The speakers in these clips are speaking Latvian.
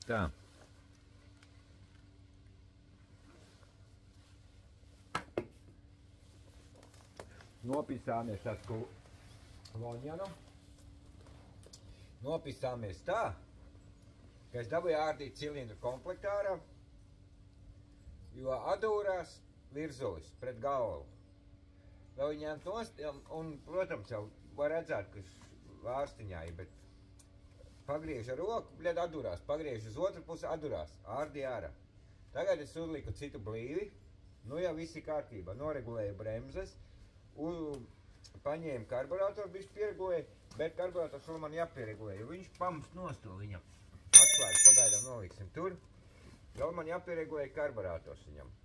Tā. Nopisāmies tas loņanu. Nopisāmies tā, ka es dabūju ārdīt cilindru komplektārā, jo adūrās virzulis pret galvu. Vēl viņi ņemt nost, un, protams, jau var redzēt, ka vārstiņā ir, bet pagriež ar roku, bļed, adurās, pagriež uz otru pusi, adurās, ārdi ārā. Tagad es uzliku citu blīvi, nu jau viss ir kārtībā, noregulēju bremzes, paņēmu karburātoru, bišķi pieregulēju, bet karburātors vēl man jāpieregulē, jo viņš pamst nost to viņam. Atslēgas pagaidām noliksim tur, vēl man jāpieregulē karburātors viņam.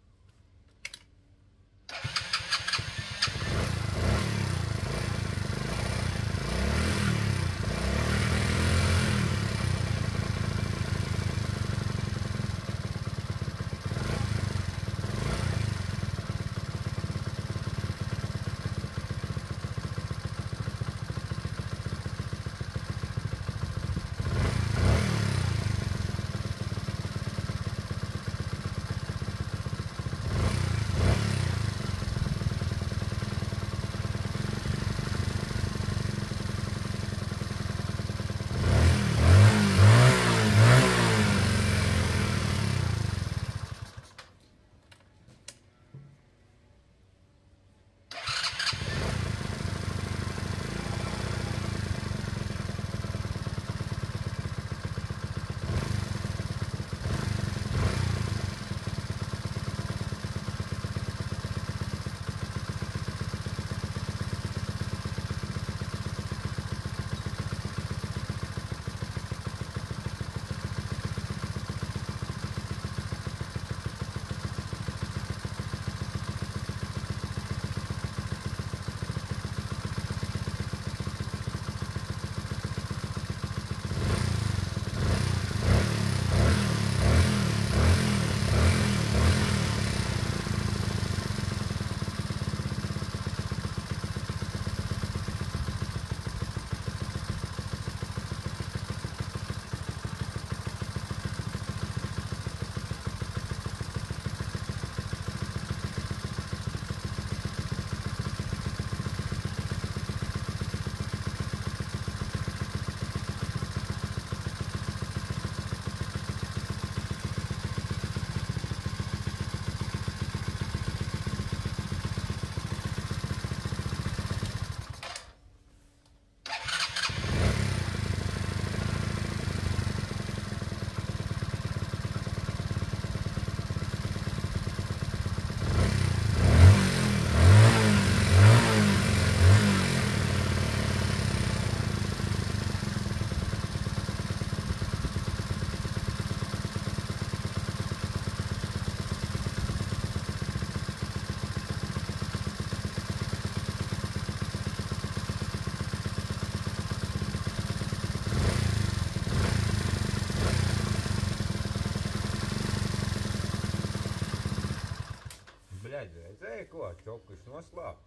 Redzēji, ko? Čokuši noslāpst.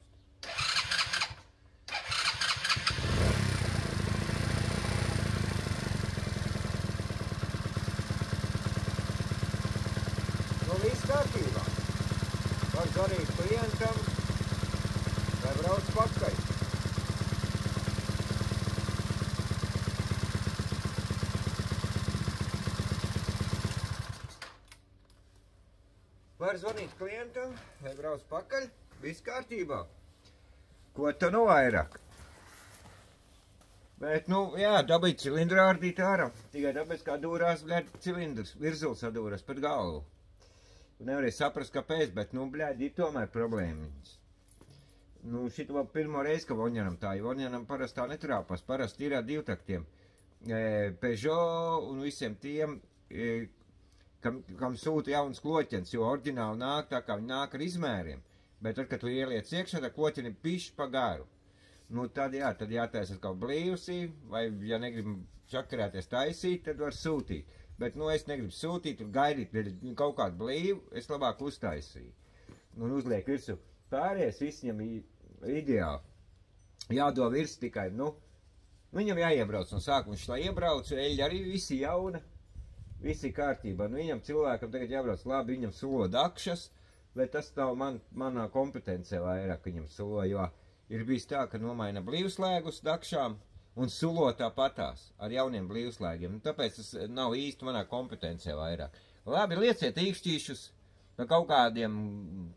Nu, viss kārtībā. Var zvanīt klientam, vai brauc pakaļ. Var zvanīt klientam, vai brauc pakaļ, viss kārtībā. Ko tu nu vairāk? Bet, nu, jā, dabīt cilindru ārdīt ārā. Tikai tāpēc, kā dūrās, bļēd, cilindrs, virzulis adūras pat galvu. Nevarēja saprast, kāpēc, bet, nu, bļēd, ir tomēr problēmiņas. Nu, šito pirmo reizi, ka Voņanam tā, jo Voņanam parasti tā netrāpās. Parasti ir ar divtaktiem. Peugeot un visiem tiem, kam sūta jauns kloķens, jo oriģināli nāk tā, kā viņi nāk ar izmēriem. Bet tad, kad tu ieliec iekšā, tā kloķeni pišķi pa garu. Nu, tad jā, tad jātaisa kaut blīvsī, vai, ja negrib čakarēties taisīt, tad var sūtīt. Bet, nu, es negribu sūtīt un gaidīt kaut kādu blīvu, es labāk uztaisīju. Un uzliek virsū. Pārējais viss viņam ideāli. Jādod virs tikai, nu, viņam jāiebrauc no sākuma, viņš tā iebrauc, eļļa arī visi jauna. viss ir kārtībā. Nu, viņam cilvēkam tagad jābrauc labi, viņam sulo dakšas, lai tas nav manā kompetencē vairāk, viņam sulo, jo ir bijis tā, ka nomaina blīvslēgus dakšām un sulo tāpatās ar jauniem blīvslēgiem. Nu, tāpēc tas nav īsti manā kompetencē vairāk. Labi, lieciet īkšķīšus no kaut kādiem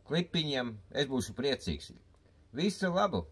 klipiņiem, es būšu priecīgs. Visu labu!